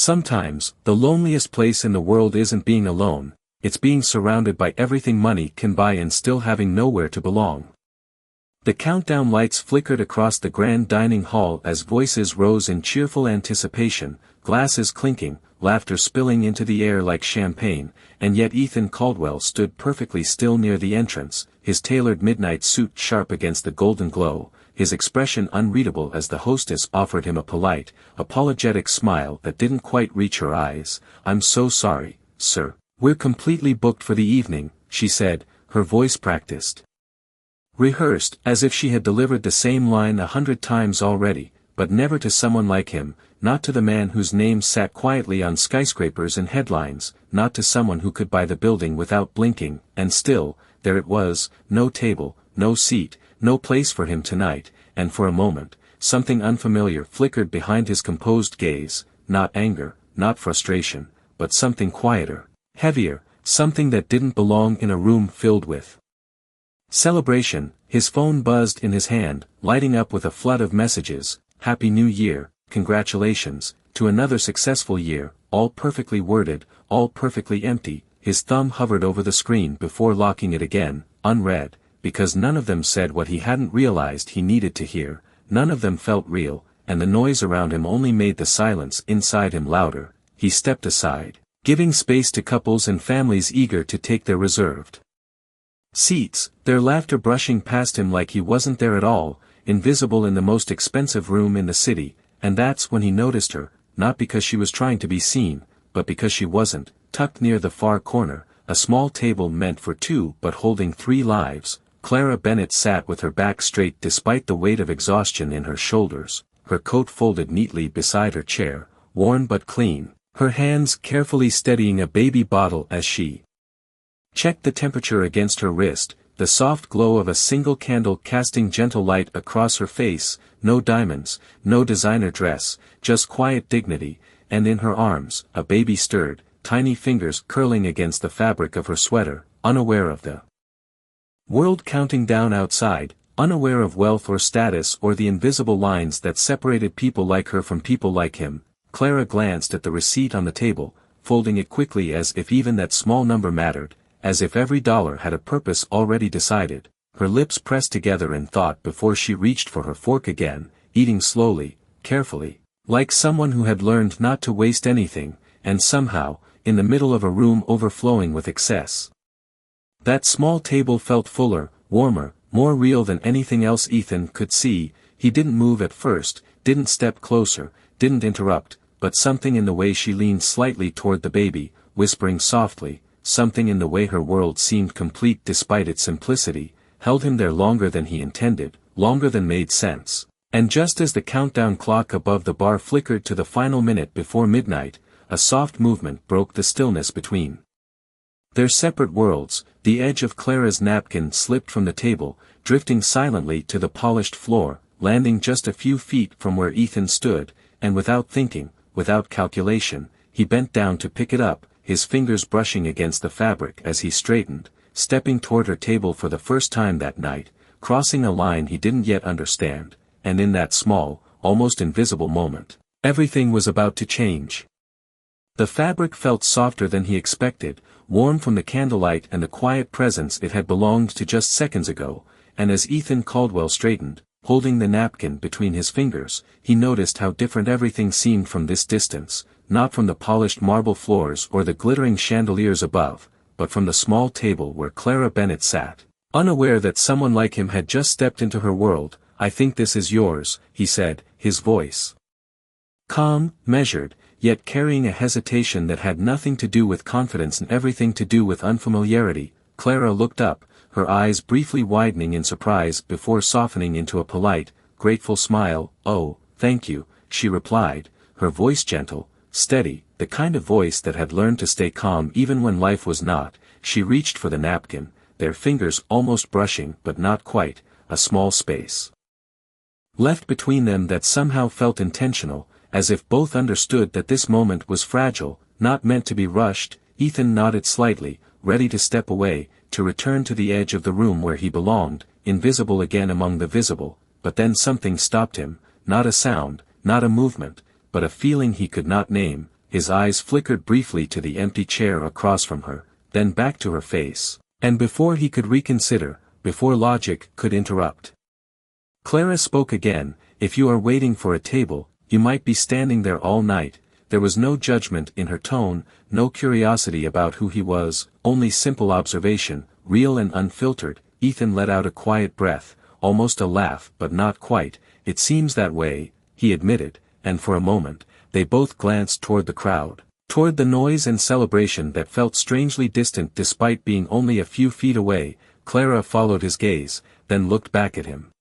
Sometimes, the loneliest place in the world isn't being alone, it's being surrounded by everything money can buy and still having nowhere to belong. The countdown lights flickered across the grand dining hall as voices rose in cheerful anticipation, glasses clinking, laughter spilling into the air like champagne, and yet Ethan Caldwell stood perfectly still near the entrance, his tailored midnight suit sharp against the golden glow, his expression unreadable as the hostess offered him a polite, apologetic smile that didn't quite reach her eyes. "I'm so sorry, sir. We're completely booked for the evening," she said, her voice practiced. Rehearsed, as if she had delivered the same line 100 times already, but never to someone like him, not to the man whose name sat quietly on skyscrapers and headlines, not to someone who could buy the building without blinking, and still, there it was, no table, no seat, no place for him tonight, and for a moment, something unfamiliar flickered behind his composed gaze, not anger, not frustration, but something quieter, heavier, something that didn't belong in a room filled with celebration. His phone buzzed in his hand, lighting up with a flood of messages: "Happy New Year, congratulations, to another successful year," all perfectly worded, all perfectly empty. His thumb hovered over the screen before locking it again, unread, because none of them said what he hadn't realized he needed to hear, none of them felt real, and the noise around him only made the silence inside him louder. He stepped aside, giving space to couples and families eager to take their reserved seats, their laughter brushing past him like he wasn't there at all, invisible in the most expensive room in the city, and that's when he noticed her, not because she was trying to be seen, but because she wasn't, tucked near the far corner, a small table meant for two but holding 3 lives. Clara Bennett sat with her back straight despite the weight of exhaustion in her shoulders, her coat folded neatly beside her chair, worn but clean, her hands carefully steadying a baby bottle as she checked the temperature against her wrist, the soft glow of a single candle casting gentle light across her face. No diamonds, no designer dress, just quiet dignity, and in her arms, a baby stirred, tiny fingers curling against the fabric of her sweater, unaware of the world counting down outside, unaware of wealth or status or the invisible lines that separated people like her from people like him. Clara glanced at the receipt on the table, folding it quickly as if even that small number mattered, as if every dollar had a purpose already decided. Her lips pressed together in thought before she reached for her fork again, eating slowly, carefully, like someone who had learned not to waste anything, and somehow, in the middle of a room overflowing with excess. That small table felt fuller, warmer, more real than anything else Ethan could see. He didn't move at first, didn't step closer, didn't interrupt, but something in the way she leaned slightly toward the baby, whispering softly, something in the way her world seemed complete despite its simplicity, held him there longer than he intended, longer than made sense. And just as the countdown clock above the bar flickered to the final minute before midnight, a soft movement broke the stillness between their separate worlds. The edge of Clara's napkin slipped from the table, drifting silently to the polished floor, landing just a few feet from where Ethan stood, and without thinking, without calculation, he bent down to pick it up, his fingers brushing against the fabric as he straightened, stepping toward her table for the first time that night, crossing a line he didn't yet understand, and in that small, almost invisible moment, everything was about to change. The fabric felt softer than he expected, warm from the candlelight and the quiet presence it had belonged to just seconds ago, and as Ethan Caldwell straightened, holding the napkin between his fingers, he noticed how different everything seemed from this distance, not from the polished marble floors or the glittering chandeliers above, but from the small table where Clara Bennett sat, unaware that someone like him had just stepped into her world. "I think this is yours," he said, his voice calm, measured, yet carrying a hesitation that had nothing to do with confidence and everything to do with unfamiliarity. Clara looked up, her eyes briefly widening in surprise before softening into a polite, grateful smile. "Oh, thank you," she replied, her voice gentle, steady, the kind of voice that had learned to stay calm even when life was not. She reached for the napkin, their fingers almost brushing but not quite, a small space left between them that somehow felt intentional, as if both understood that this moment was fragile, not meant to be rushed. Ethan nodded slightly, ready to step away, to return to the edge of the room where he belonged, invisible again among the visible, but then something stopped him, not a sound, not a movement, but a feeling he could not name, his eyes flickered briefly to the empty chair across from her, then back to her face. And before he could reconsider, before logic could interrupt, Clara spoke again. "If you are waiting for a table, you might be standing there all night." There was no judgment in her tone, no curiosity about who he was, only simple observation, real and unfiltered. Ethan let out a quiet breath, almost a laugh, but not quite. "It seems that way," he admitted, and for a moment, they both glanced toward the crowd, toward the noise and celebration that felt strangely distant despite being only a few feet away. Clara followed his gaze, then looked back at him.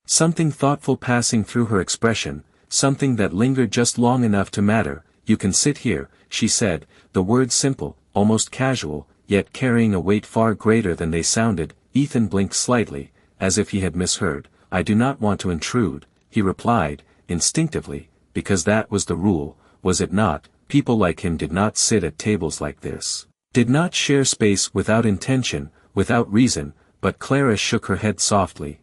Something thoughtful passing through her expression, something that lingered just long enough to matter. "You can sit here," she said, the words simple, almost casual, yet carrying a weight far greater than they sounded. Ethan blinked slightly, as if he had misheard. "I do not want to intrude," he replied, instinctively, because that was the rule, was it not? People like him did not sit at tables like this, did not share space without intention, without reason, but Clara shook her head softly,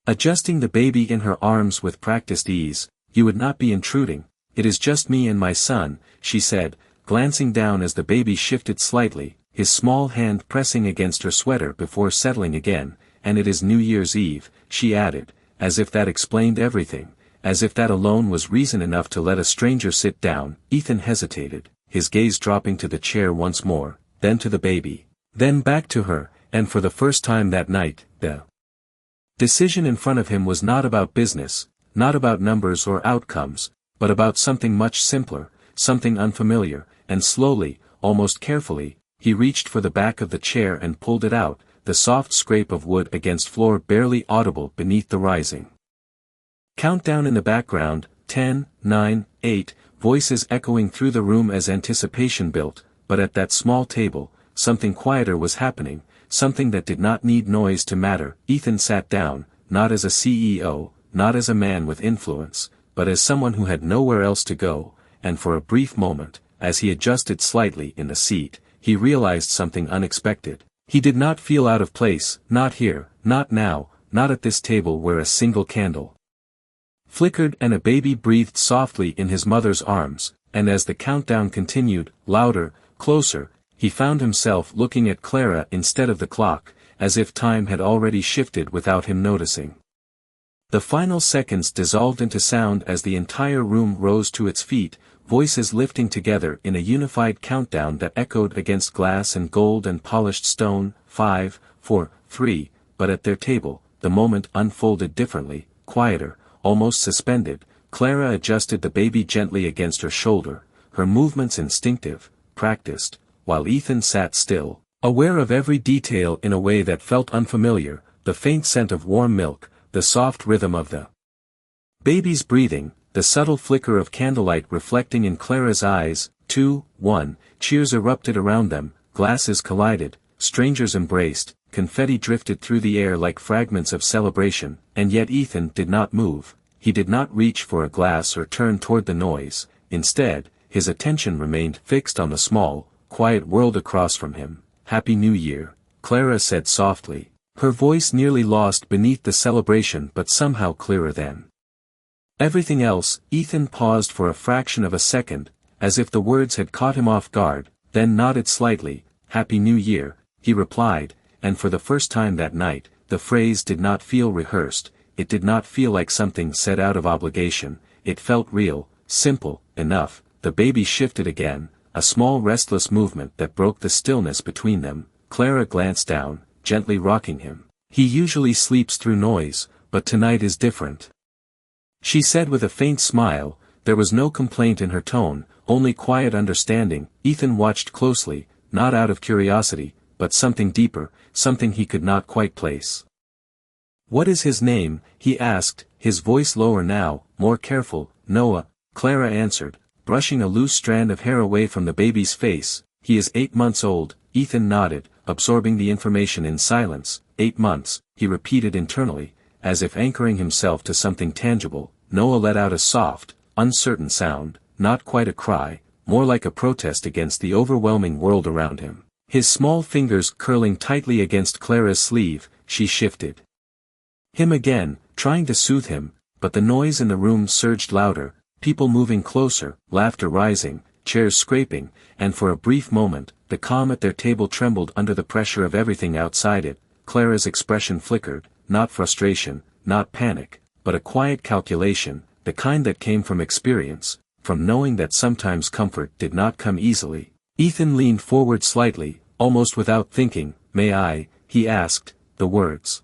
adjusting the baby in her arms with practiced ease. "You would not be intruding. It is just me and my son," she said, glancing down as the baby shifted slightly, his small hand pressing against her sweater before settling again. "And it is New Year's Eve," she added, as if that explained everything, as if that alone was reason enough to let a stranger sit down. Ethan hesitated, his gaze dropping to the chair once more, then to the baby, then back to her, and for the first time that night, the decision in front of him was not about business, not about numbers or outcomes, but about something much simpler, something unfamiliar, and slowly, almost carefully, he reached for the back of the chair and pulled it out, the soft scrape of wood against floor barely audible beneath the rising countdown in the background. 10, 9, 8, voices echoing through the room as anticipation built. But at that small table, something quieter was happening, something that did not need noise to matter. Ethan sat down, not as a CEO, not as a man with influence, but as someone who had nowhere else to go, and for a brief moment, as he adjusted slightly in the seat, he realized something unexpected. He did not feel out of place, not here, not now, not at this table where a single candle flickered and a baby breathed softly in his mother's arms. And as the countdown continued, louder, closer, he found himself looking at Clara instead of the clock, as if time had already shifted without him noticing. The final seconds dissolved into sound as the entire room rose to its feet, voices lifting together in a unified countdown that echoed against glass and gold and polished stone. 5, 4, 3, but at their table, the moment unfolded differently, quieter, almost suspended. Clara adjusted the baby gently against her shoulder, her movements instinctive, practiced, while Ethan sat still, aware of every detail in a way that felt unfamiliar, the faint scent of warm milk, the soft rhythm of the baby's breathing, the subtle flicker of candlelight reflecting in Clara's eyes. 2, 1, cheers erupted around them, glasses collided, strangers embraced, confetti drifted through the air like fragments of celebration, and yet Ethan did not move. He did not reach for a glass or turn toward the noise. Instead, his attention remained fixed on the small, quiet world across from him. "Happy New Year," Clara said softly, her voice nearly lost beneath the celebration but somehow clearer than everything else. Ethan paused for a fraction of a second, as if the words had caught him off guard, then nodded slightly. "Happy New Year," he replied, and for the first time that night, the phrase did not feel rehearsed. It did not feel like something said out of obligation. It felt real, simple enough. The baby shifted again, a small restless movement that broke the stillness between them. Clara glanced down, gently rocking him. "He usually sleeps through noise, but tonight is different," she said with a faint smile. There was no complaint in her tone, only quiet understanding. Ethan watched closely, not out of curiosity, but something deeper, something he could not quite place. "What is his name?" he asked, his voice lower now, more careful. "Noah," Clara answered, brushing a loose strand of hair away from the baby's face. "He is 8 months old." Ethan nodded, absorbing the information in silence. 8 months, he repeated internally, as if anchoring himself to something tangible. Noah let out a soft, uncertain sound, not quite a cry, more like a protest against the overwhelming world around him. His small fingers curling tightly against Clara's sleeve, she shifted him again, trying to soothe him, but the noise in the room surged louder. people moving closer, laughter rising, chairs scraping, and for a brief moment, the calm at their table trembled under the pressure of everything outside it. Clara's expression flickered, not frustration, not panic, but a quiet calculation, the kind that came from experience, from knowing that sometimes comfort did not come easily. Ethan leaned forward slightly, almost without thinking. "May I?" he asked, the words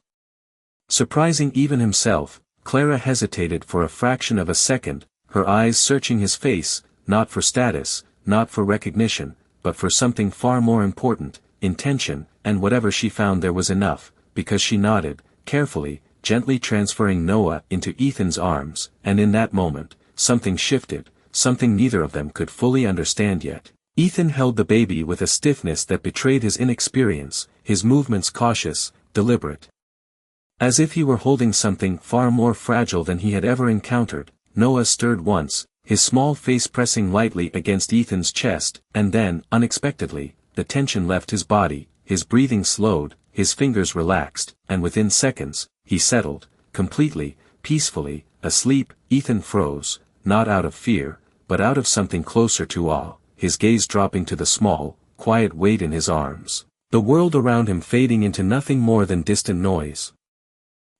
surprising even himself. Clara hesitated for a fraction of a second, her eyes searching his face, not for status, not for recognition, but for something far more important, intention, and whatever she found there was enough, because she nodded, carefully, gently transferring Noah into Ethan's arms, and in that moment, something shifted, something neither of them could fully understand yet. Ethan held the baby with a stiffness that betrayed his inexperience, his movements cautious, deliberate. As if he were holding something far more fragile than he had ever encountered. Noah stirred once, his small face pressing lightly against Ethan's chest, and then, unexpectedly, the tension left his body, his breathing slowed, his fingers relaxed, and within seconds, he settled, completely, peacefully, asleep. Ethan froze, not out of fear, but out of something closer to awe, his gaze dropping to the small, quiet weight in his arms, the world around him fading into nothing more than distant noise.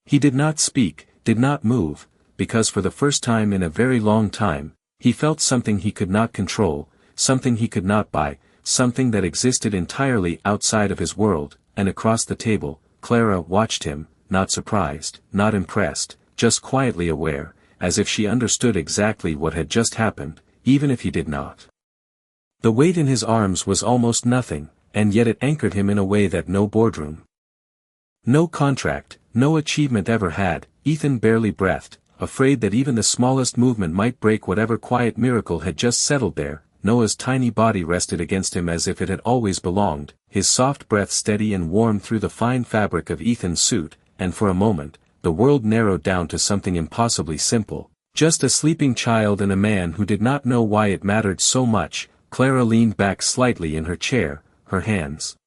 He did not speak, did not move, because for the first time in a very long time, he felt something he could not control, something he could not buy, something that existed entirely outside of his world. And across the table, Clara watched him, not surprised, not impressed, just quietly aware, as if she understood exactly what had just happened, even if he did not. The weight in his arms was almost nothing, and yet it anchored him in a way that no boardroom, no contract, no achievement ever had. Ethan barely breathed, afraid that even the smallest movement might break whatever quiet miracle had just settled there. Noah's tiny body rested against him as if it had always belonged, his soft breath steady and warm through the fine fabric of Ethan's suit, and for a moment, the world narrowed down to something impossibly simple, just a sleeping child and a man who did not know why it mattered so much. Clara leaned back slightly in her chair, her hands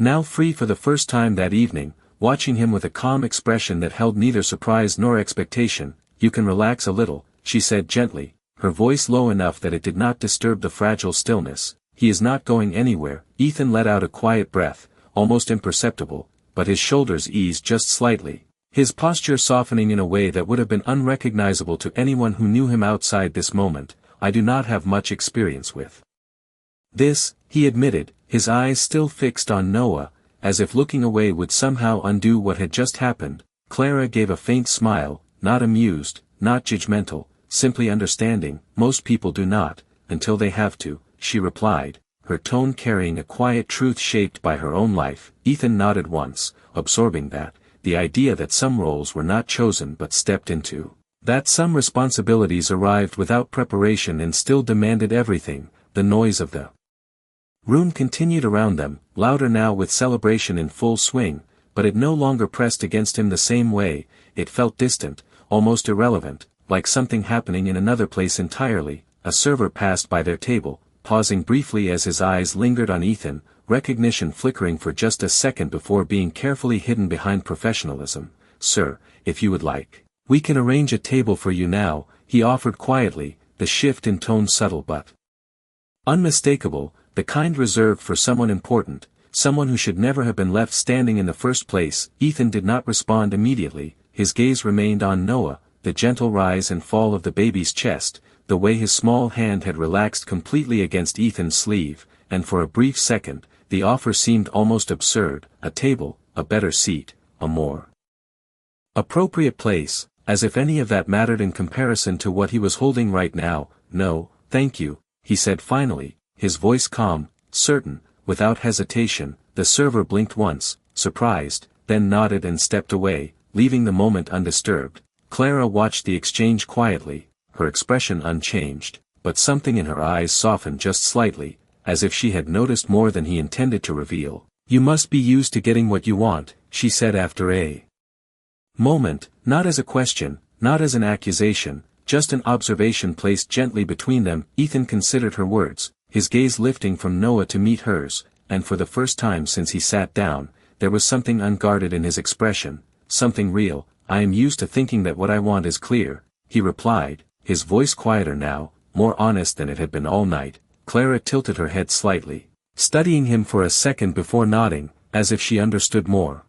now free for the first time that evening, watching him with a calm expression that held neither surprise nor expectation. "You can relax a little," she said gently, her voice low enough that it did not disturb the fragile stillness. "He is not going anywhere." Ethan let out a quiet breath, almost imperceptible, but his shoulders eased just slightly, his posture softening in a way that would have been unrecognizable to anyone who knew him outside this moment. "I do not have much experience with this," he admitted, his eyes still fixed on Noah, as if looking away would somehow undo what had just happened. Clara gave a faint smile, not amused, not judgmental, simply understanding. "Most people do not, until they have to," she replied, her tone carrying a quiet truth shaped by her own life. Ethan nodded once, absorbing that, the idea that some roles were not chosen but stepped into, that some responsibilities arrived without preparation and still demanded everything. The noise of the room continued around them, louder now with celebration in full swing, but it no longer pressed against him the same way. It felt distant, almost irrelevant, like something happening in another place entirely. A server passed by their table, pausing briefly as his eyes lingered on Ethan, recognition flickering for just a second before being carefully hidden behind professionalism. "Sir, if you would like, we can arrange a table for you now," he offered quietly, the shift in tone subtle but unmistakable, the kind reserved for someone important, someone who should never have been left standing in the first place. Ethan did not respond immediately, his gaze remained on Noah, the gentle rise and fall of the baby's chest, the way his small hand had relaxed completely against Ethan's sleeve, and for a brief second, the offer seemed almost absurd. A table, a better seat, a more appropriate place, as if any of that mattered in comparison to what he was holding right now. "No, thank you," he said finally, his voice calm, certain, without hesitation. The server blinked once, surprised, then nodded and stepped away, leaving the moment undisturbed. Clara watched the exchange quietly, her expression unchanged, but something in her eyes softened just slightly, as if she had noticed more than he intended to reveal. "You must be used to getting what you want," she said after a moment, not as a question, not as an accusation, just an observation placed gently between them. Ethan considered her words, his gaze lifting from Noah to meet hers, and for the first time since he sat down, there was something unguarded in his expression, something real. "I am used to thinking that what I want is clear," he replied, his voice quieter now, more honest than it had been all night. Clara tilted her head slightly, studying him for a second before nodding, as if she understood more.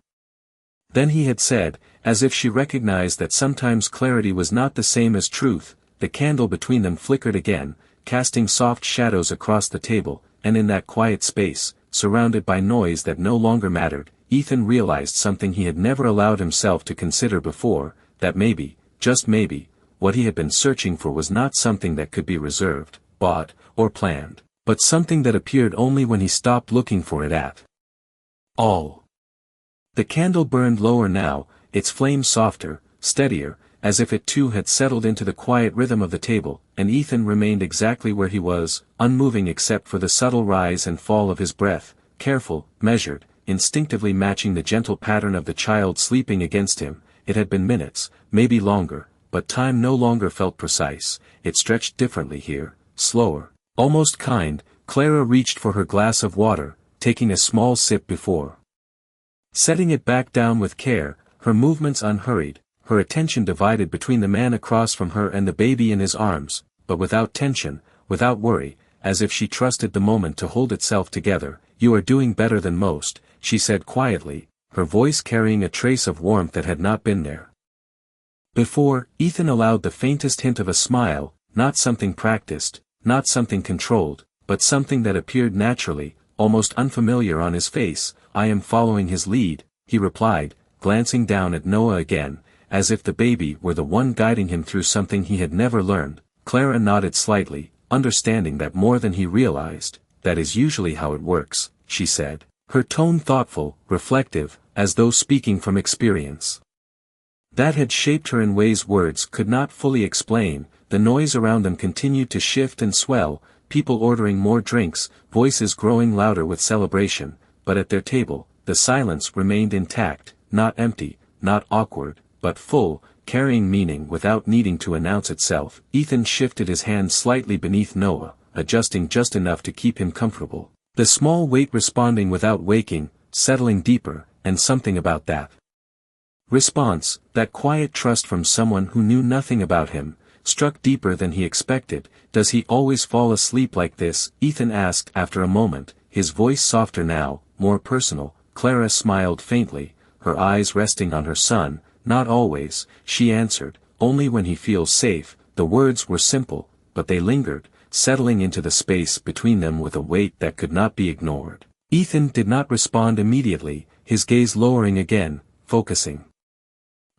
Then he had said, as if she recognized that sometimes clarity was not the same as truth. The candle between them flickered again, casting soft shadows across the table, and in that quiet space, surrounded by noise that no longer mattered, Ethan realized something he had never allowed himself to consider before, that maybe, just maybe, what he had been searching for was not something that could be reserved, bought, or planned, but something that appeared only when he stopped looking for it at all. The candle burned lower now, its flame softer, steadier, as if it too had settled into the quiet rhythm of the table, and Ethan remained exactly where he was, unmoving except for the subtle rise and fall of his breath, careful, measured, instinctively matching the gentle pattern of the child sleeping against him. It had been minutes, maybe longer, but time no longer felt precise. It stretched differently here, slower, almost kind. Clara reached for her glass of water, taking a small sip before setting it back down with care, her movements unhurried, her attention divided between the man across from her and the baby in his arms, but without tension, without worry, as if she trusted the moment to hold itself together. "You are doing better than most," she said quietly, her voice carrying a trace of warmth that had not been there before. Ethan allowed the faintest hint of a smile, not something practiced, not something controlled, but something that appeared naturally, almost unfamiliar on his face. "I am following his lead," he replied, glancing down at Noah again, as if the baby were the one guiding him through something he had never learned. Clara nodded slightly, understanding that more than he realized. "That is usually how it works," she said, her tone thoughtful, reflective, as though speaking from experience that had shaped her in ways words could not fully explain. The noise around them continued to shift and swell, people ordering more drinks, voices growing louder with celebration, but at their table, the silence remained intact, not empty, not awkward, but full, carrying meaning without needing to announce itself. Ethan shifted his hand slightly beneath Noah, adjusting just enough to keep him comfortable. The small weight responding without waking, settling deeper, and something about that response, that quiet trust from someone who knew nothing about him, struck deeper than he expected. "Does he always fall asleep like this?" Ethan asked after a moment, his voice softer now, more personal. Clara smiled faintly, her eyes resting on her son. "Not always," she answered, "only when he feels safe." The words were simple, but they lingered, settling into the space between them with a weight that could not be ignored. Ethan did not respond immediately, his gaze lowering again, focusing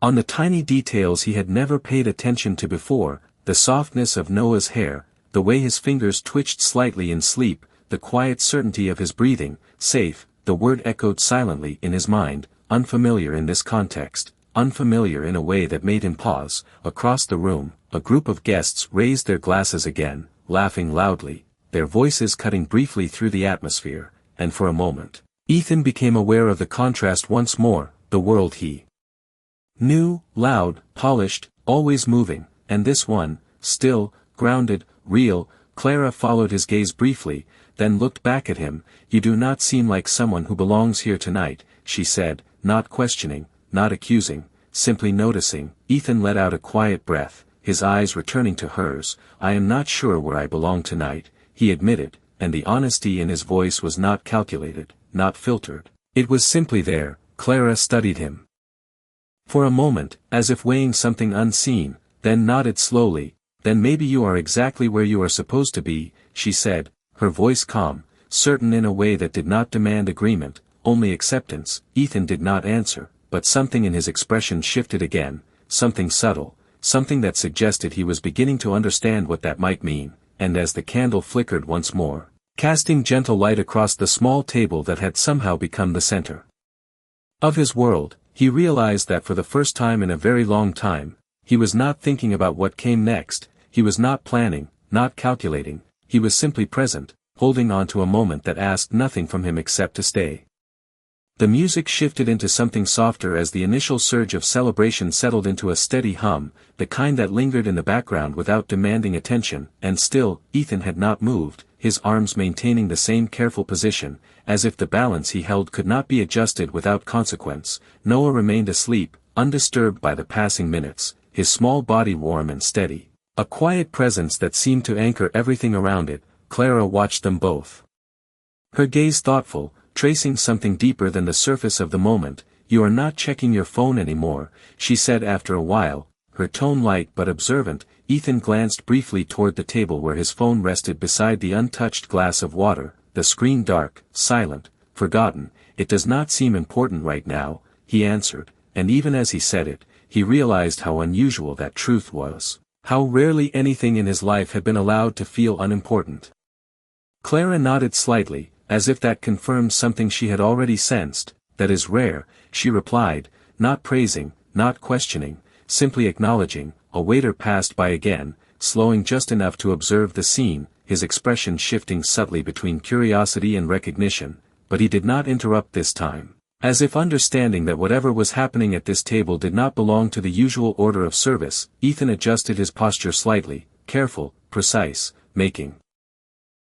on the tiny details he had never paid attention to before, the softness of Noah's hair, the way his fingers twitched slightly in sleep, the quiet certainty of his breathing. Safe, the word echoed silently in his mind, unfamiliar in this context, unfamiliar in a way that made him pause. Across the room, a group of guests raised their glasses again, laughing loudly, their voices cutting briefly through the atmosphere, and for a moment, Ethan became aware of the contrast once more. The world he knew, loud, polished, always moving, and this one, still, grounded, real. Clara followed his gaze briefly, then looked back at him. "You do not seem like someone who belongs here tonight," she said, not questioning, not accusing, simply noticing. Ethan let out a quiet breath, his eyes returning to hers. "I am not sure where I belong tonight," he admitted, and the honesty in his voice was not calculated, not filtered. It was simply there. Clara studied him for a moment, as if weighing something unseen, then nodded slowly. "Then maybe you are exactly where you are supposed to be," she said, her voice calm, certain in a way that did not demand agreement, only acceptance. Ethan did not answer, but something in his expression shifted again, something subtle, something that suggested he was beginning to understand what that might mean. And as the candle flickered once more, casting gentle light across the small table that had somehow become the center of his world, he realized that for the first time in a very long time, he was not thinking about what came next. He was not planning, not calculating, he was simply present, holding on to a moment that asked nothing from him except to stay. The music shifted into something softer as the initial surge of celebration settled into a steady hum, the kind that lingered in the background without demanding attention. And still, Ethan had not moved, his arms maintaining the same careful position, as if the balance he held could not be adjusted without consequence. Noah remained asleep, undisturbed by the passing minutes, his small body warm and steady, A quiet presence that seemed to anchor everything around it. Clara watched them both. Her gaze thoughtful, tracing something deeper than the surface of the moment. "You are not checking your phone anymore," she said after a while, her tone light but observant. Ethan glanced briefly toward the table where his phone rested beside the untouched glass of water, the screen dark, silent, forgotten. "It does not seem important right now," he answered, and even as he said it, he realized how unusual that truth was, how rarely anything in his life had been allowed to feel unimportant. Clara nodded slightly, as if that confirmed something she had already sensed. "That is rare," she replied, not praising, not questioning, simply acknowledging. A waiter passed by again, slowing just enough to observe the scene, his expression shifting subtly between curiosity and recognition, but he did not interrupt this time. As if understanding that whatever was happening at this table did not belong to the usual order of service, Ethan adjusted his posture slightly, careful, precise, making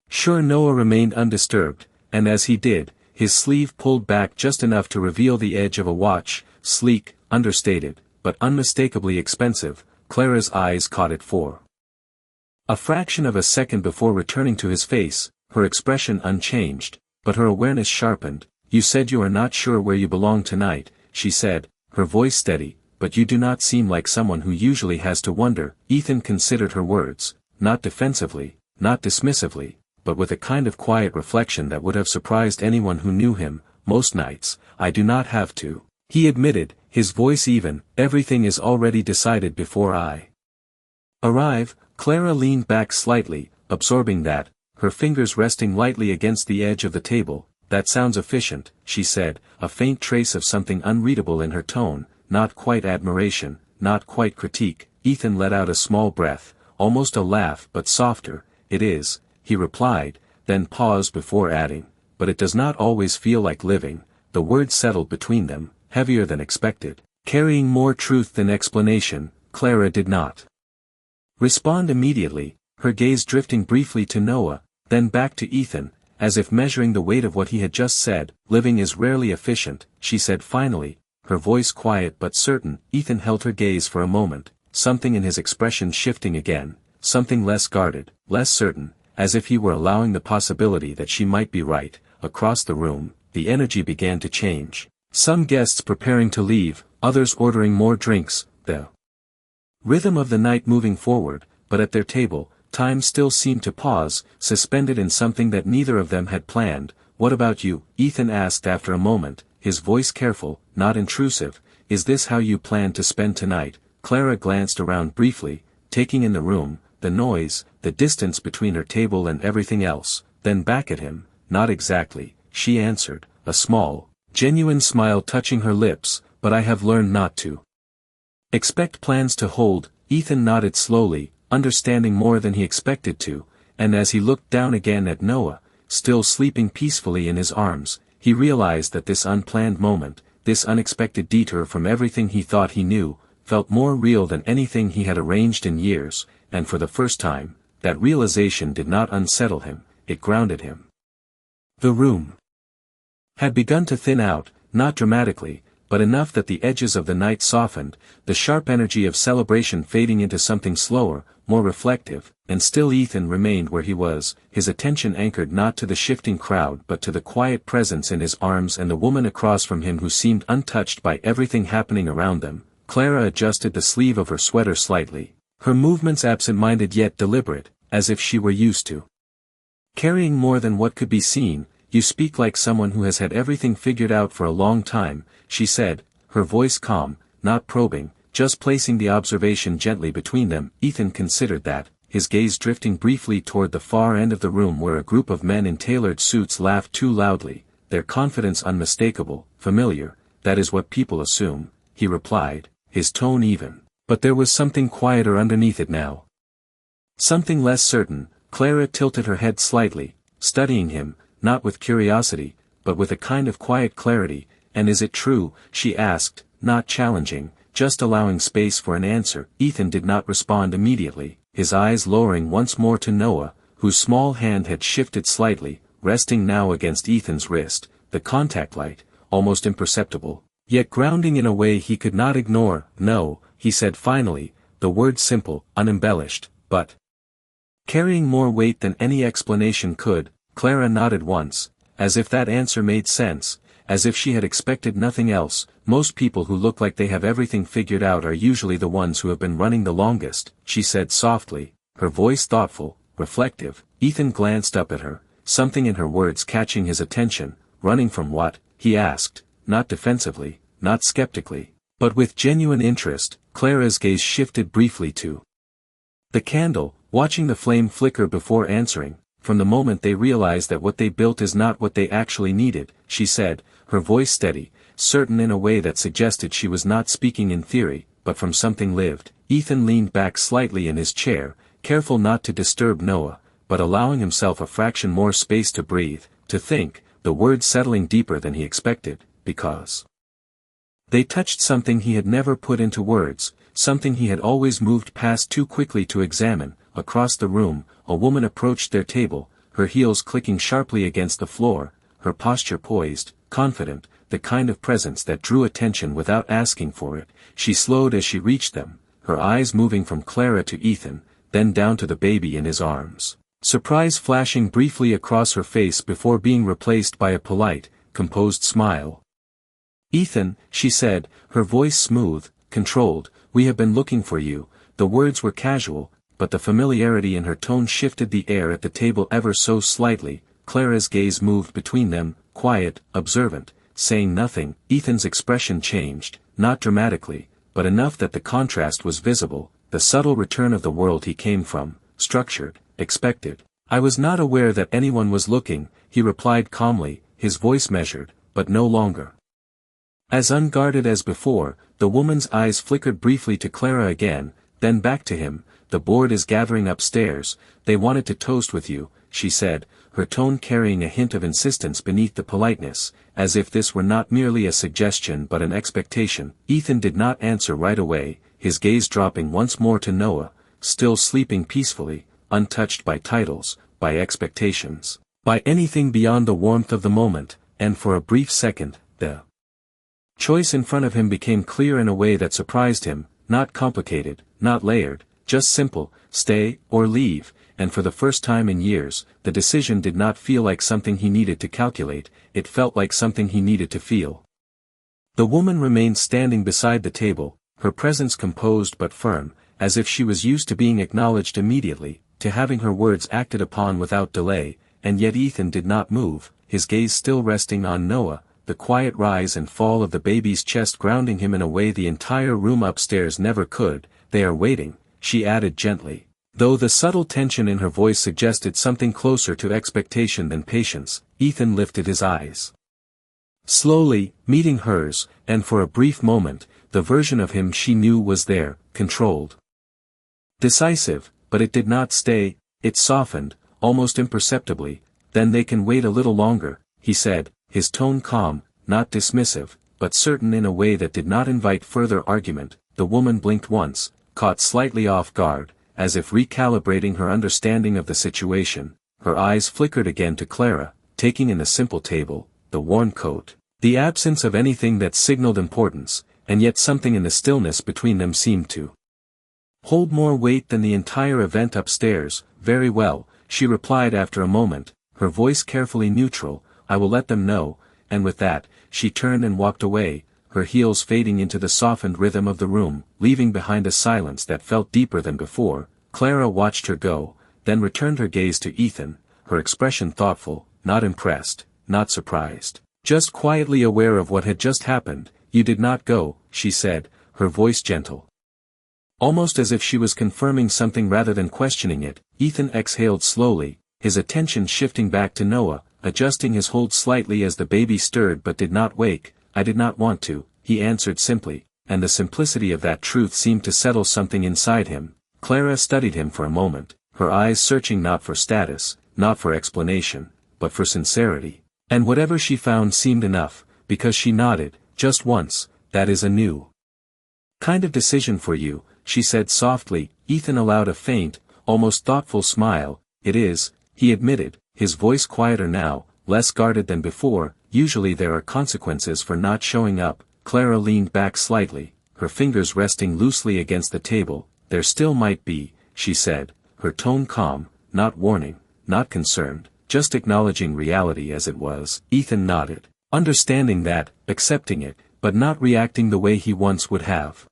sure Noah remained undisturbed, and as he did, his sleeve pulled back just enough to reveal the edge of a watch, sleek, understated, but unmistakably expensive. Clara's eyes caught it for a fraction of a second before returning to his face, her expression unchanged, but her awareness sharpened. "You said you are not sure where you belong tonight," she said, her voice steady, "but you do not seem like someone who usually has to wonder." Ethan considered her words, not defensively, not dismissively, but with a kind of quiet reflection that would have surprised anyone who knew him. "Most nights, I do not have to," he admitted, his voice even. "Everything is already decided before I arrive." Clara leaned back slightly, absorbing that, her fingers resting lightly against the edge of the table. "That sounds efficient," she said, a faint trace of something unreadable in her tone, not quite admiration, not quite critique. Ethan let out a small breath, almost a laugh but softer. "It is," he replied, then paused before adding, "but it does not always feel like living." The words settled between them, heavier than expected, carrying more truth than explanation. Clara did not respond immediately, her gaze drifting briefly to Noah, then back to Ethan, as if measuring the weight of what he had just said. "Living is rarely efficient," she said finally, her voice quiet but certain. Ethan held her gaze for a moment, something in his expression shifting again, something less guarded, less certain, as if he were allowing the possibility that she might be right. Across the room, the energy began to change. Some guests preparing to leave, others ordering more drinks, the rhythm of the night moving forward, but at their table, time still seemed to pause, suspended in something that neither of them had planned. "What about you?" Ethan asked after a moment, his voice careful, not intrusive. "Is this how you plan to spend tonight?" Clara glanced around briefly, taking in the room, the noise, the distance between her table and everything else, then back at him. "Not exactly," she answered, a small, genuine smile touching her lips, "but I have learned not to expect plans to hold." Ethan nodded slowly, understanding more than he expected to, and as he looked down again at Noah, still sleeping peacefully in his arms, he realized that this unplanned moment, this unexpected detour from everything he thought he knew, felt more real than anything he had arranged in years, and for the first time, that realization did not unsettle him, it grounded him. The room had begun to thin out, not dramatically, but enough that the edges of the night softened, the sharp energy of celebration fading into something slower, more reflective, and still Ethan remained where he was, his attention anchored not to the shifting crowd but to the quiet presence in his arms and the woman across from him who seemed untouched by everything happening around them. Clara adjusted the sleeve of her sweater slightly, her movements absent-minded yet deliberate, as if she were used to carrying more than what could be seen. "You speak like someone who has had everything figured out for a long time," she said, her voice calm, not probing, just placing the observation gently between them. Ethan considered that, his gaze drifting briefly toward the far end of the room where a group of men in tailored suits laughed too loudly, their confidence unmistakable, familiar. "That is what people assume," he replied, his tone even, but there was something quieter underneath it now. Something less certain. Clara tilted her head slightly, studying him, not with curiosity, but with a kind of quiet clarity. "And is it true?" she asked, not challenging, just allowing space for an answer. Ethan did not respond immediately, his eyes lowering once more to Noah, whose small hand had shifted slightly, resting now against Ethan's wrist, the contact light, almost imperceptible, yet grounding in a way he could not ignore. "No," he said finally, the words simple, unembellished. but carrying more weight than any explanation could. Clara nodded once, as if that answer made sense, as if she had expected nothing else. Most people who look like they have everything figured out are usually the ones who have been running the longest, she said softly, her voice thoughtful, reflective. Ethan glanced up at her, something in her words catching his attention. Running from what? He asked, not defensively, not skeptically, but with genuine interest. Clara's gaze shifted briefly to the candle, watching the flame flicker before answering. From the moment they realized that what they built is not what they actually needed, she said, her voice steady, certain in a way that suggested she was not speaking in theory, but from something lived. Ethan leaned back slightly in his chair, careful not to disturb Noah, but allowing himself a fraction more space to breathe, to think, the words settling deeper than he expected, because they touched something he had never put into words, something he had always moved past too quickly to examine. Across the room, a woman approached their table, her heels clicking sharply against the floor, her posture poised, confident, the kind of presence that drew attention without asking for it. She slowed as she reached them, her eyes moving from Clara to Ethan, then down to the baby in his arms. Surprise flashing briefly across her face before being replaced by a polite, composed smile. "Ethan," she said, her voice smooth, controlled, "we have been looking for you." The words were casual, but the familiarity in her tone shifted the air at the table ever so slightly. Clara's gaze moved between them, quiet, observant, saying nothing. Ethan's expression changed, not dramatically, but enough that the contrast was visible, the subtle return of the world he came from, structured, expected. "I was not aware that anyone was looking," he replied calmly, his voice measured, but no longer as unguarded as before. The woman's eyes flickered briefly to Clara again, then back to him. "The board is gathering upstairs, they wanted to toast with you," she said, her tone carrying a hint of insistence beneath the politeness, as if this were not merely a suggestion but an expectation. Ethan did not answer right away, his gaze dropping once more to Noah, still sleeping peacefully, untouched by titles, by expectations, by anything beyond the warmth of the moment. And for a brief second, the choice in front of him became clear in a way that surprised him, not complicated, not layered, just simple, stay or leave. And for the first time in years, the decision did not feel like something he needed to calculate, it felt like something he needed to feel. The woman remained standing beside the table, her presence composed but firm, as if she was used to being acknowledged immediately, to having her words acted upon without delay. And yet Ethan did not move, his gaze still resting on Noah, the quiet rise and fall of the baby's chest grounding him in a way the entire room upstairs never could. "They are waiting," she added gently, though the subtle tension in her voice suggested something closer to expectation than patience. Ethan lifted his eyes slowly, meeting hers, and for a brief moment, the version of him she knew was there, controlled, decisive, but it did not stay, it softened, almost imperceptibly. "Then they can wait a little longer," he said, his tone calm, not dismissive, but certain in a way that did not invite further argument. The woman blinked once, caught slightly off guard, as if recalibrating her understanding of the situation. Her eyes flickered again to Clara, taking in the simple table, the worn coat, the absence of anything that signaled importance, and yet something in the stillness between them seemed to hold more weight than the entire event upstairs. "Very well," she replied after a moment, her voice carefully neutral, "I will let them know," and with that, she turned and walked away, her heels fading into the softened rhythm of the room, leaving behind a silence that felt deeper than before. Clara watched her go, then returned her gaze to Ethan, her expression thoughtful, not impressed, not surprised, just quietly aware of what had just happened. "You did not go," she said, her voice gentle, almost as if she was confirming something rather than questioning it. Ethan exhaled slowly, his attention shifting back to Noah, adjusting his hold slightly as the baby stirred but did not wake. "I did not want to," he answered simply, and the simplicity of that truth seemed to settle something inside him. Clara studied him for a moment, her eyes searching not for status, not for explanation, but for sincerity. And whatever she found seemed enough, because she nodded, just once. "That is a new kind of decision for you," she said softly. Ethan allowed a faint, almost thoughtful smile. "It is," he admitted, his voice quieter now, less guarded than before. "Usually there are consequences for not showing up." Clara leaned back slightly, her fingers resting loosely against the table. "There still might be," she said, her tone calm, not warning, not concerned, just acknowledging reality as it was. Ethan nodded, understanding that, accepting it, but not reacting the way he once would have.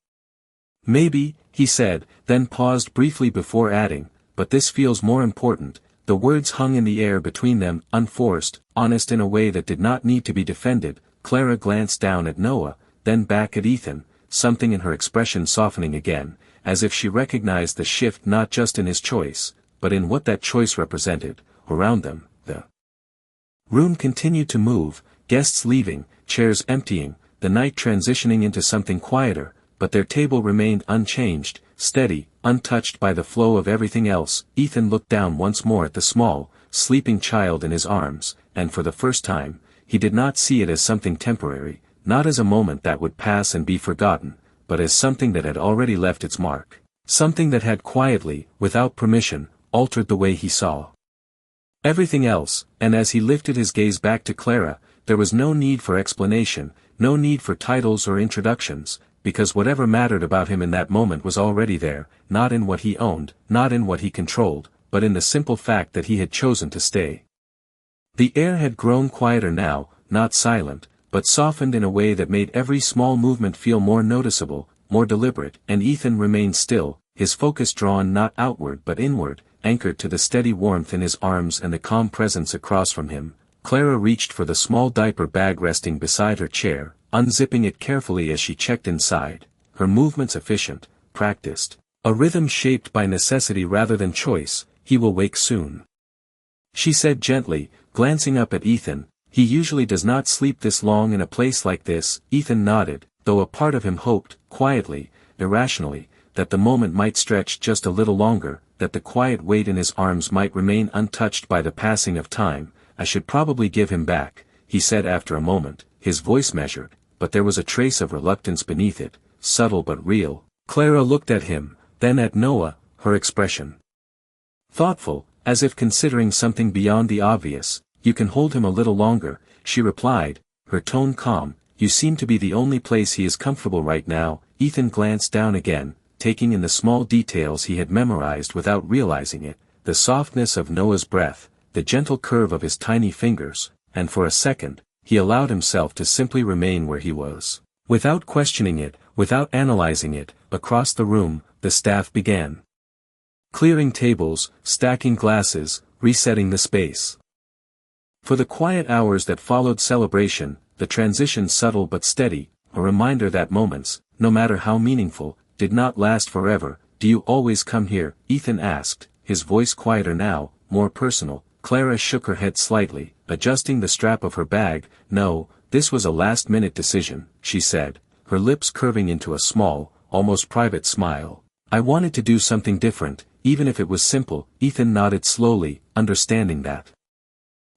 "Maybe," he said, then paused briefly before adding, "but this feels more important." The words hung in the air between them, unforced, honest in a way that did not need to be defended. Clara glanced down at Noah, then back at Ethan, something in her expression softening again, as if she recognized the shift not just in his choice, but in what that choice represented. Around them, the room continued to move, guests leaving, chairs emptying, the night transitioning into something quieter, but their table remained unchanged, steady, untouched by the flow of everything else. Ethan looked down once more at the small, sleeping child in his arms, and for the first time, he did not see it as something temporary, not as a moment that would pass and be forgotten, but as something that had already left its mark. Something that had quietly, without permission, altered the way he saw everything else. And as he lifted his gaze back to Clara, there was no need for explanation, no need for titles or introductions, because whatever mattered about him in that moment was already there, not in what he owned, not in what he controlled, but in the simple fact that he had chosen to stay. The air had grown quieter now, not silent, but softened in a way that made every small movement feel more noticeable, more deliberate, and Ethan remained still, his focus drawn not outward but inward, anchored to the steady warmth in his arms and the calm presence across from him. Clara reached for the small diaper bag resting beside her chair, unzipping it carefully as she checked inside, her movements efficient, practiced, a rhythm shaped by necessity rather than choice. "He will wake soon," she said gently, glancing up at Ethan. "He usually does not sleep this long in a place like this." Ethan nodded, though a part of him hoped, quietly, irrationally, that the moment might stretch just a little longer, that the quiet weight in his arms might remain untouched by the passing of time. "I should probably give him back," he said after a moment, his voice measured, but there was a trace of reluctance beneath it, subtle but real. Clara looked at him, then at Noah, her expression thoughtful, as if considering something beyond the obvious. "You can hold him a little longer," she replied, her tone calm. "You seem to be the only place he is comfortable right now." Ethan glanced down again, taking in the small details he had memorized without realizing it, the softness of Noah's breath, the gentle curve of his tiny fingers, and for a second, he allowed himself to simply remain where he was. Without questioning it, without analyzing it, across the room, the staff began clearing tables, stacking glasses, resetting the space. For the quiet hours that followed celebration, the transition subtle but steady, a reminder that moments, no matter how meaningful, did not last forever. "Do you always come here?" Ethan asked, his voice quieter now, more personal. Clara shook her head slightly, adjusting the strap of her bag. "No, this was a last-minute decision," she said, her lips curving into a small, almost private smile. "I wanted to do something different, even if it was simple." Ethan nodded slowly, understanding that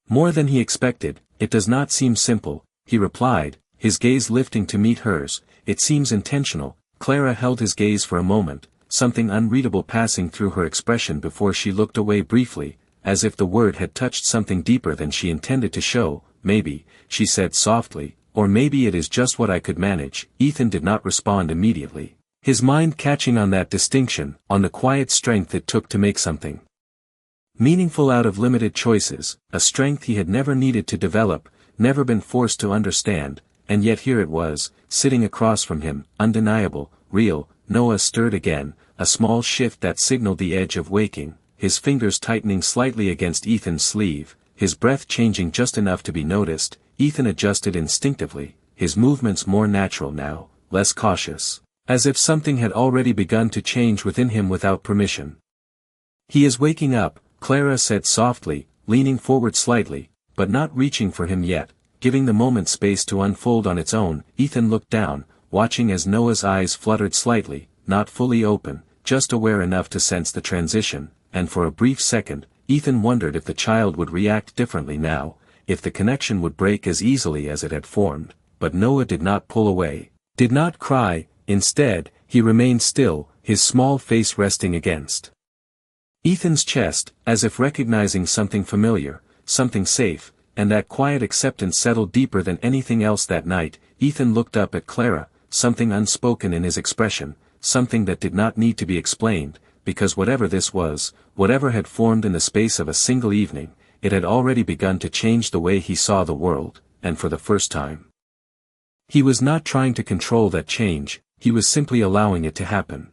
more than he expected. "It does not seem simple," he replied, his gaze lifting to meet hers. "It seems intentional." Clara held his gaze for a moment, something unreadable passing through her expression before she looked away briefly, as if the word had touched something deeper than she intended to show. "Maybe," she said softly, "or maybe it is just what I could manage." Ethan did not respond immediately, his mind catching on that distinction, on the quiet strength it took to make something meaningful out of limited choices, a strength he had never needed to develop, never been forced to understand, and yet here it was, sitting across from him, undeniable, real. Noah stirred again, a small shift that signaled the edge of waking, his fingers tightening slightly against Ethan's sleeve, his breath changing just enough to be noticed. Ethan adjusted instinctively, his movements more natural now, less cautious, as if something had already begun to change within him without permission. "He is waking up," Clara said softly, leaning forward slightly, but not reaching for him yet, giving the moment space to unfold on its own. Ethan looked down, watching as Noah's eyes fluttered slightly, not fully open, just aware enough to sense the transition, and for a brief second, Ethan wondered if the child would react differently now, if the connection would break as easily as it had formed. But Noah did not pull away, did not cry. Instead, he remained still, his small face resting against Ethan's chest, as if recognizing something familiar, something safe, and that quiet acceptance settled deeper than anything else that night. Ethan looked up at Clara, something unspoken in his expression, something that did not need to be explained, because whatever this was, whatever had formed in the space of a single evening, it had already begun to change the way he saw the world, and for the first time. He was not trying to control that change, he was simply allowing it to happen.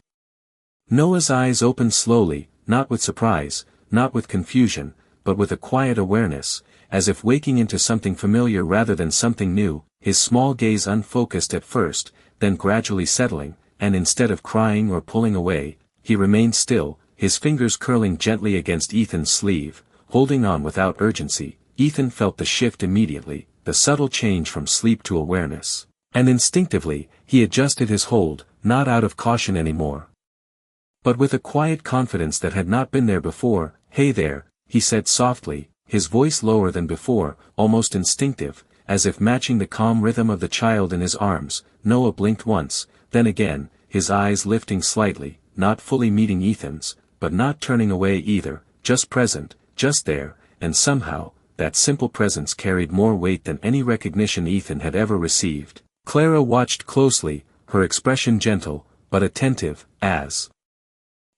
Noah's eyes opened slowly, not with surprise, not with confusion, but with a quiet awareness, as if waking into something familiar rather than something new, his small gaze unfocused at first, then gradually settling, and instead of crying or pulling away, he remained still, his fingers curling gently against Ethan's sleeve, holding on without urgency. Ethan felt the shift immediately, the subtle change from sleep to awareness. And instinctively, he adjusted his hold, not out of caution anymore, but with a quiet confidence that had not been there before. "Hey there," he said softly, his voice lower than before, almost instinctive, as if matching the calm rhythm of the child in his arms. Noah blinked once, then again, his eyes lifting slightly, not fully meeting Ethan's, but not turning away either, just present, just there, and somehow, that simple presence carried more weight than any recognition Ethan had ever received. Clara watched closely, her expression gentle, but attentive, as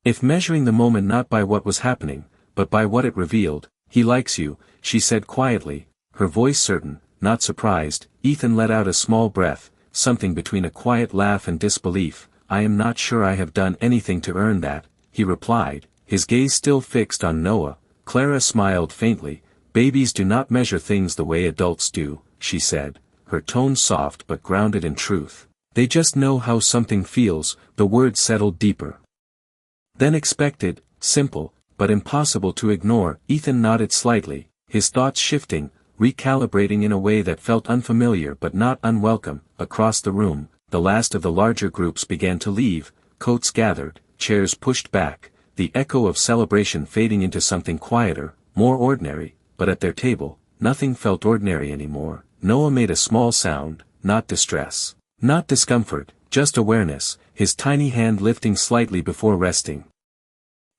if measuring the moment not by what was happening, but by what it revealed. "He likes you," she said quietly, her voice certain, not surprised. Ethan let out a small breath, something between a quiet laugh and disbelief. "I am not sure I have done anything to earn that," he replied, his gaze still fixed on Noah. Clara smiled faintly. "Babies do not measure things the way adults do," she said, her tone soft but grounded in truth. "They just know how something feels." The words settled deeper than expected, simple, but impossible to ignore. Ethan nodded slightly, his thoughts shifting, recalibrating in a way that felt unfamiliar but not unwelcome. Across the room, the last of the larger groups began to leave, coats gathered, chairs pushed back, the echo of celebration fading into something quieter, more ordinary. But at their table, nothing felt ordinary anymore. Noah made a small sound, not distress, not discomfort, just awareness, his tiny hand lifting slightly before resting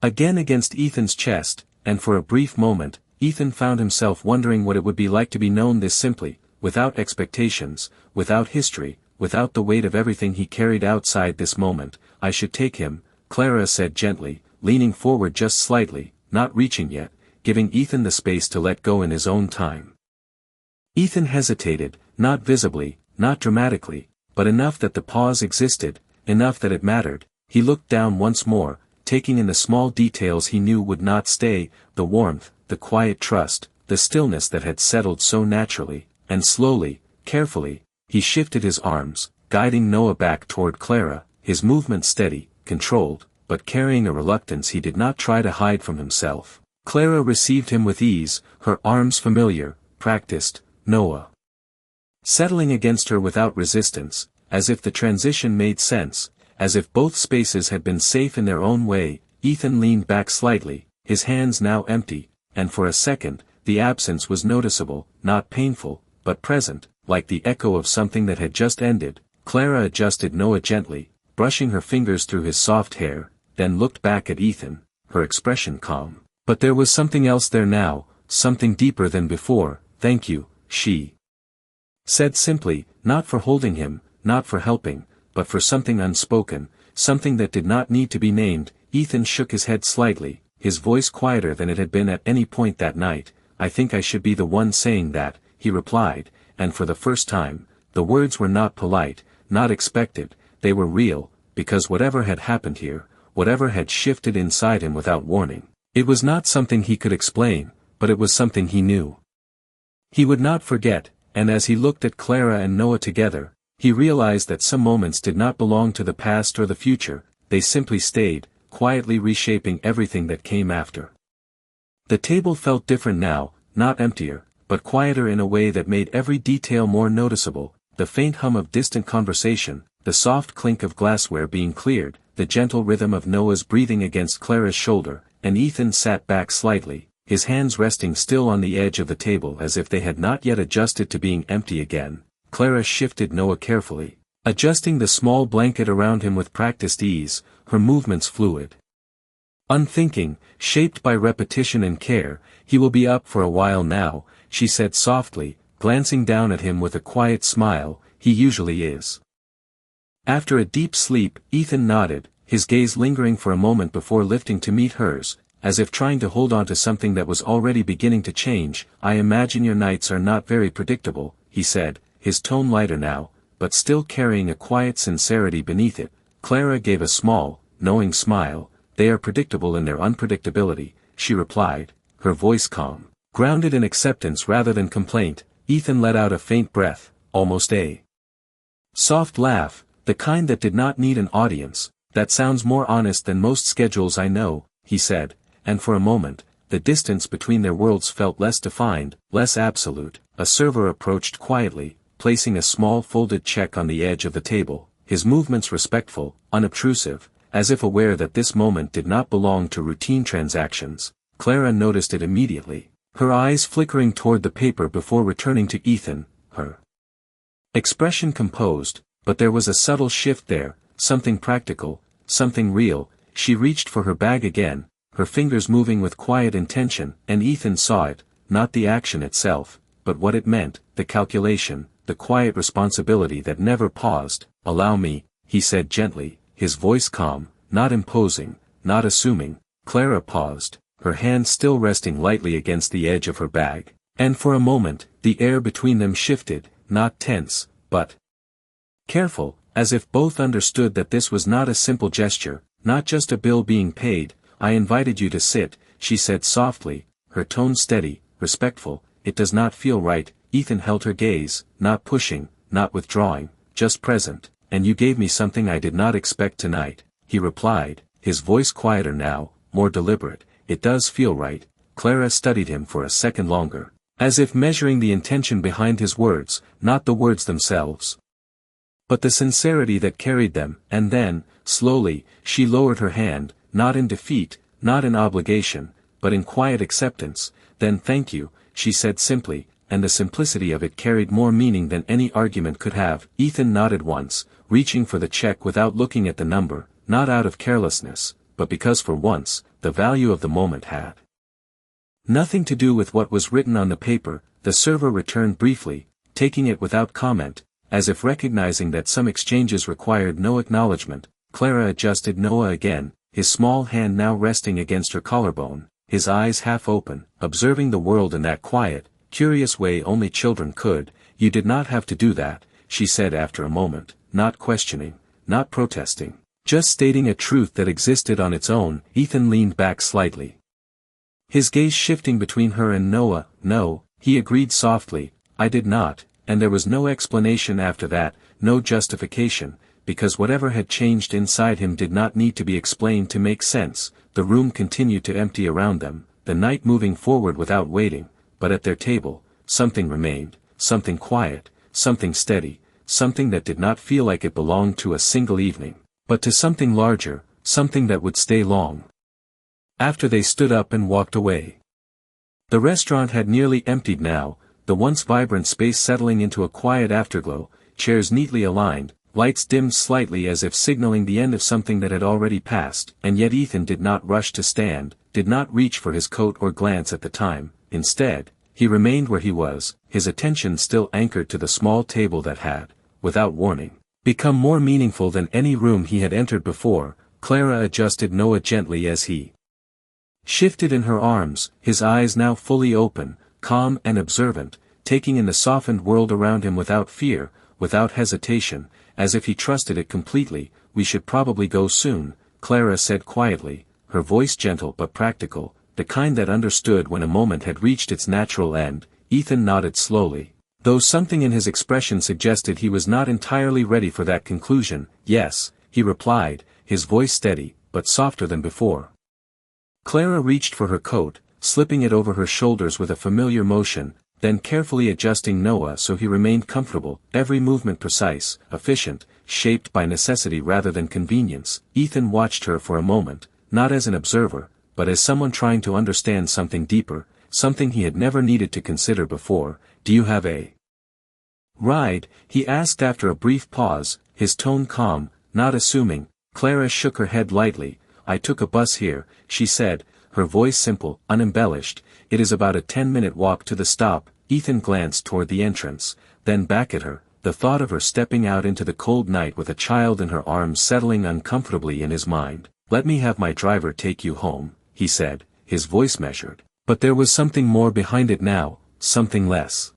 again against Ethan's chest, and for a brief moment, Ethan found himself wondering what it would be like to be known this simply, without expectations, without history, without the weight of everything he carried outside this moment. "I should take him," Clara said gently, leaning forward just slightly, not reaching yet, giving Ethan the space to let go in his own time. Ethan hesitated, not visibly, not dramatically, but enough that the pause existed, enough that it mattered. He looked down once more, taking in the small details he knew would not stay, the warmth, the quiet trust, the stillness that had settled so naturally, and slowly, carefully, he shifted his arms, guiding Noah back toward Clara, his movement steady, controlled, but carrying a reluctance he did not try to hide from himself. Clara received him with ease, her arms familiar, practiced. Noah settling against her without resistance, as if the transition made sense, as if both spaces had been safe in their own way. Ethan leaned back slightly, his hands now empty, and for a second, the absence was noticeable, not painful, but present, like the echo of something that had just ended. Clara adjusted Noah gently, brushing her fingers through his soft hair, then looked back at Ethan, her expression calm. But there was something else there now, something deeper than before. "Thank you," she said simply, not for holding him, not for helping, but for something unspoken, something that did not need to be named. Ethan shook his head slightly, his voice quieter than it had been at any point that night. "I think I should be the one saying that," he replied, and for the first time, the words were not polite, not expected, they were real, because whatever had happened here, whatever had shifted inside him without warning, it was not something he could explain, but it was something he knew he would not forget. And as he looked at Clara and Noah together, he realized that some moments did not belong to the past or the future, they simply stayed, quietly reshaping everything that came after. The table felt different now, not emptier, but quieter in a way that made every detail more noticeable, the faint hum of distant conversation, the soft clink of glassware being cleared, the gentle rhythm of Noah's breathing against Clara's shoulder, and Ethan sat back slightly, his hands resting still on the edge of the table as if they had not yet adjusted to being empty again. Clara shifted Noah carefully, adjusting the small blanket around him with practiced ease, her movements fluid, unthinking, shaped by repetition and care. "He will be up for a while now," she said softly, glancing down at him with a quiet smile. "He usually is." After a deep sleep, Ethan nodded, his gaze lingering for a moment before lifting to meet hers, as if trying to hold on to something that was already beginning to change. "I imagine your nights are not very predictable," he said, his tone lighter now, but still carrying a quiet sincerity beneath it. Clara gave a small, knowing smile. "They are predictable in their unpredictability," she replied, her voice calm, grounded in acceptance rather than complaint. Ethan let out a faint breath, almost a soft laugh, the kind that did not need an audience. "That sounds more honest than most schedules I know," he said, and for a moment, the distance between their worlds felt less defined, less absolute. A server approached quietly, placing a small folded check on the edge of the table, his movements respectful, unobtrusive, as if aware that this moment did not belong to routine transactions. Clara noticed it immediately, her eyes flickering toward the paper before returning to Ethan, her expression composed, but there was a subtle shift there, something practical, something real. She reached for her bag again, her fingers moving with quiet intention, and Ethan saw it, not the action itself, but what it meant, the calculation, the quiet responsibility that never paused. "Allow me," he said gently, his voice calm, not imposing, not assuming. Clara paused, her hand still resting lightly against the edge of her bag, and for a moment, the air between them shifted, not tense, but careful, as if both understood that this was not a simple gesture, not just a bill being paid. "I invited you to sit," she said softly, her tone steady, respectful. "It does not feel right." Ethan held her gaze, not pushing, not withdrawing, just present. "And you gave me something I did not expect tonight," he replied, his voice quieter now, more deliberate. "It does feel right." Clara studied him for a second longer, as if measuring the intention behind his words, not the words themselves, but the sincerity that carried them. And then, slowly, she lowered her hand, not in defeat, not in obligation, but in quiet acceptance. "Then thank you," she said simply, and the simplicity of it carried more meaning than any argument could have. Ethan nodded once, reaching for the check without looking at the number, not out of carelessness, but because for once, the value of the moment had nothing to do with what was written on the paper. The server returned briefly, taking it without comment, as if recognizing that some exchanges required no acknowledgement. Clara adjusted Noah again, his small hand now resting against her collarbone, his eyes half open, observing the world in that quiet, curious way only children could. "You did not have to do that," she said after a moment, not questioning, not protesting, just stating a truth that existed on its own. Ethan leaned back slightly, his gaze shifting between her and Noah. "No," he agreed softly, "I did not," and there was no explanation after that, no justification, because whatever had changed inside him did not need to be explained to make sense. The room continued to empty around them, the night moving forward without waiting, but at their table, something remained, something quiet, something steady, something that did not feel like it belonged to a single evening, but to something larger, something that would stay long after they stood up and walked away. The restaurant had nearly emptied now, the once vibrant space settling into a quiet afterglow, chairs neatly aligned, lights dimmed slightly as if signaling the end of something that had already passed. And yet Ethan did not rush to stand, did not reach for his coat or glance at the time. Instead, he remained where he was, his attention still anchored to the small table that had, without warning, become more meaningful than any room he had entered before. Clara adjusted Noah gently as he shifted in her arms, his eyes now fully open, calm and observant, taking in the softened world around him without fear, without hesitation, as if he trusted it completely. "We should probably go soon," Clara said quietly, her voice gentle but practical, the kind that understood when a moment had reached its natural end. Ethan nodded slowly, though something in his expression suggested he was not entirely ready for that conclusion. "Yes," he replied, his voice steady, but softer than before. Clara reached for her coat, slipping it over her shoulders with a familiar motion, then carefully adjusting Noah so he remained comfortable, every movement precise, efficient, shaped by necessity rather than convenience. Ethan watched her for a moment, not as an observer, but as someone trying to understand something deeper, something he had never needed to consider before. "Do you have a ride?" he asked after a brief pause, his tone calm, not assuming. Clara shook her head lightly. "I took a bus here," she said, her voice simple, unembellished. "It is about a 10-minute walk to the stop." Ethan glanced toward the entrance, then back at her, the thought of her stepping out into the cold night with a child in her arms settling uncomfortably in his mind. "Let me have my driver take you home," he said, his voice measured. But there was something more behind it now, something less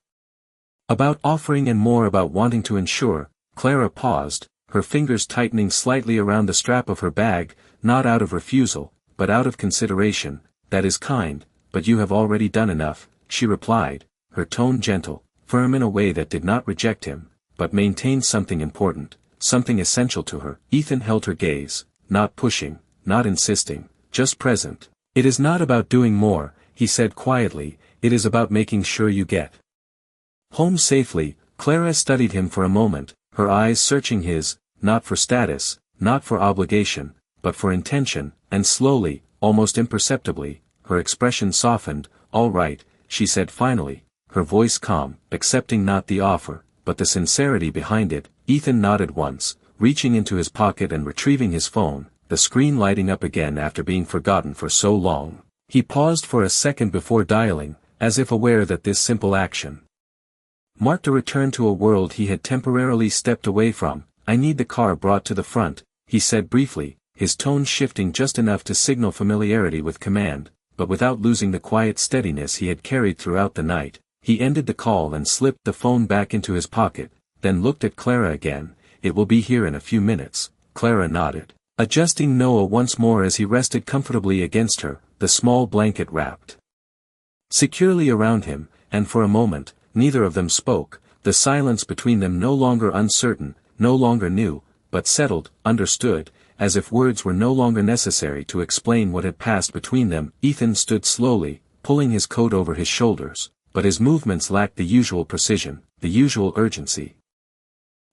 about offering and more about wanting to ensure. Clara paused, her fingers tightening slightly around the strap of her bag, not out of refusal, but out of consideration. "That is kind, but you have already done enough," she replied, her tone gentle, firm in a way that did not reject him, but maintained something important, something essential to her. Ethan held her gaze, not pushing, not insisting, just present. "It is not about doing more," he said quietly, "it is about making sure you get home safely." Clara studied him for a moment, her eyes searching his, not for status, not for obligation, but for intention, and slowly, almost imperceptibly, her expression softened. "All right," she said finally, her voice calm, accepting not the offer, but the sincerity behind it. Ethan nodded once, reaching into his pocket and retrieving his phone, the screen lighting up again after being forgotten for so long. He paused for a second before dialing, as if aware that this simple action marked a return to a world he had temporarily stepped away from. "I need the car brought to the front," he said briefly, his tone shifting just enough to signal familiarity with command, but without losing the quiet steadiness he had carried throughout the night. He ended the call and slipped the phone back into his pocket, then looked at Clara again. "It will be here in a few minutes." Clara nodded, adjusting Noah once more as he rested comfortably against her, the small blanket wrapped securely around him, and for a moment, neither of them spoke, the silence between them no longer uncertain, no longer new, but settled, understood, as if words were no longer necessary to explain what had passed between them. Ethan stood slowly, pulling his coat over his shoulders, but his movements lacked the usual precision, the usual urgency.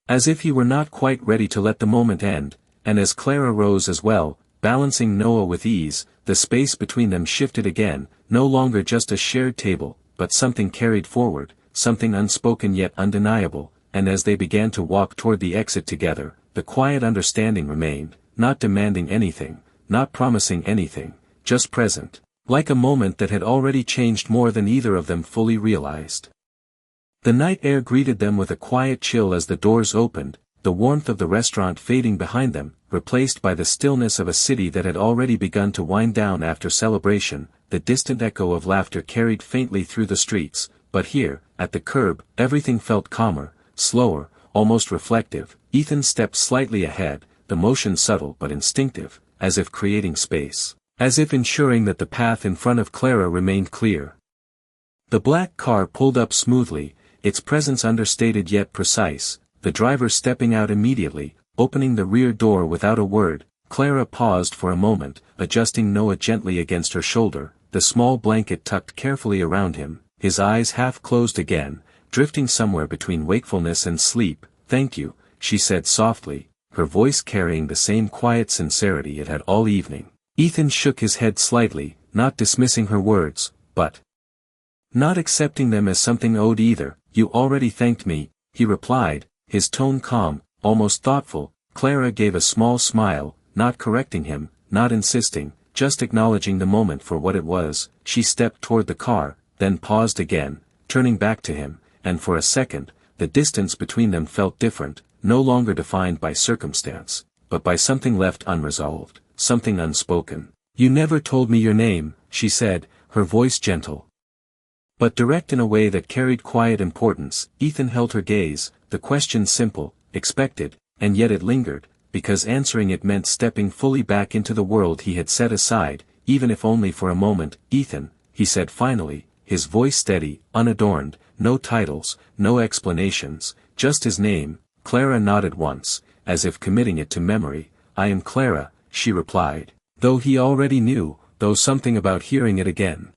As if he were not quite ready to let the moment end, and as Clara rose as well, balancing Noah with ease, the space between them shifted again, no longer just a shared table, but something carried forward, something unspoken yet undeniable, and as they began to walk toward the exit together, the quiet understanding remained, not demanding anything, not promising anything, just present, like a moment that had already changed more than either of them fully realized. The night air greeted them with a quiet chill as the doors opened, the warmth of the restaurant fading behind them, replaced by the stillness of a city that had already begun to wind down after celebration. The distant echo of laughter carried faintly through the streets, but here, at the curb, everything felt calmer, slower, almost reflective. Ethan stepped slightly ahead, the motion subtle but instinctive, as if creating space, as if ensuring that the path in front of Clara remained clear. The black car pulled up smoothly, its presence understated yet precise, the driver stepping out immediately, opening the rear door without a word. Clara paused for a moment, adjusting Noah gently against her shoulder, the small blanket tucked carefully around him, his eyes half closed again, drifting somewhere between wakefulness and sleep. "Thank you," she said softly, her voice carrying the same quiet sincerity it had all evening. Ethan shook his head slightly, not dismissing her words, but not accepting them as something owed either. "You already thanked me," he replied, his tone calm, almost thoughtful. Clara gave a small smile, not correcting him, not insisting, just acknowledging the moment for what it was. She stepped toward the car, then paused again, turning back to him, and for a second, the distance between them felt different, no longer defined by circumstance, but by something left unresolved, something unspoken. "You never told me your name," she said, her voice gentle, but direct in a way that carried quiet importance. Ethan held her gaze, the question simple, expected, and yet it lingered, because answering it meant stepping fully back into the world he had set aside, even if only for a moment. "Ethan," he said finally, his voice steady, unadorned, no titles, no explanations, just his name. Clara nodded once, as if committing it to memory. "I am Clara," she replied, though he already knew, though something about hearing it again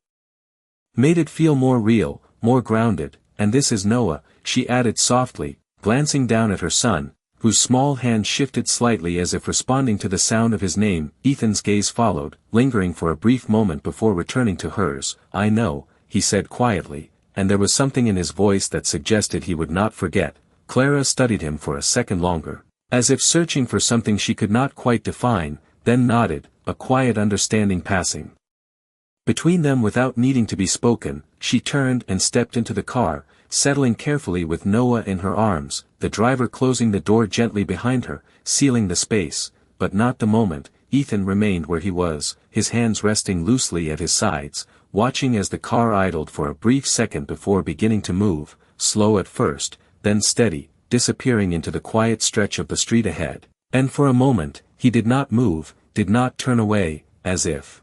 made it feel more real, more grounded. "And this is Noah," she added softly, glancing down at her son, whose small hand shifted slightly as if responding to the sound of his name. Ethan's gaze followed, lingering for a brief moment before returning to hers. "I know," he said quietly, and there was something in his voice that suggested he would not forget. Clara studied him for a second longer, as if searching for something she could not quite define, then nodded, a quiet understanding passing between them without needing to be spoken. She turned and stepped into the car, settling carefully with Noah in her arms, the driver closing the door gently behind her, sealing the space, but not the moment. Ethan remained where he was, his hands resting loosely at his sides, watching as the car idled for a brief second before beginning to move, slow at first, then steady, disappearing into the quiet stretch of the street ahead. And for a moment, he did not move, did not turn away, as if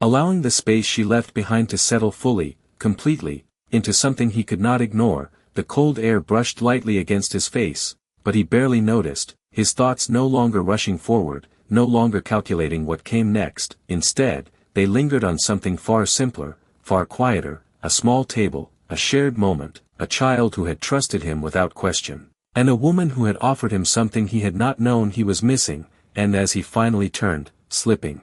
allowing the space she left behind to settle fully, completely, into something he could not ignore. The cold air brushed lightly against his face, but he barely noticed, his thoughts no longer rushing forward, no longer calculating what came next. Instead, they lingered on something far simpler, far quieter, a small table, a shared moment, a child who had trusted him without question, and a woman who had offered him something he had not known he was missing. And as he finally turned, slipping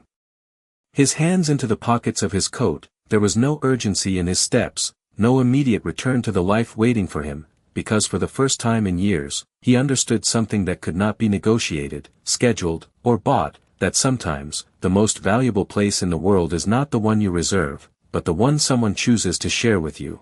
his hands into the pockets of his coat, there was no urgency in his steps, no immediate return to the life waiting for him, because for the first time in years, he understood something that could not be negotiated, scheduled, or bought, that sometimes, the most valuable place in the world is not the one you reserve, but the one someone chooses to share with you.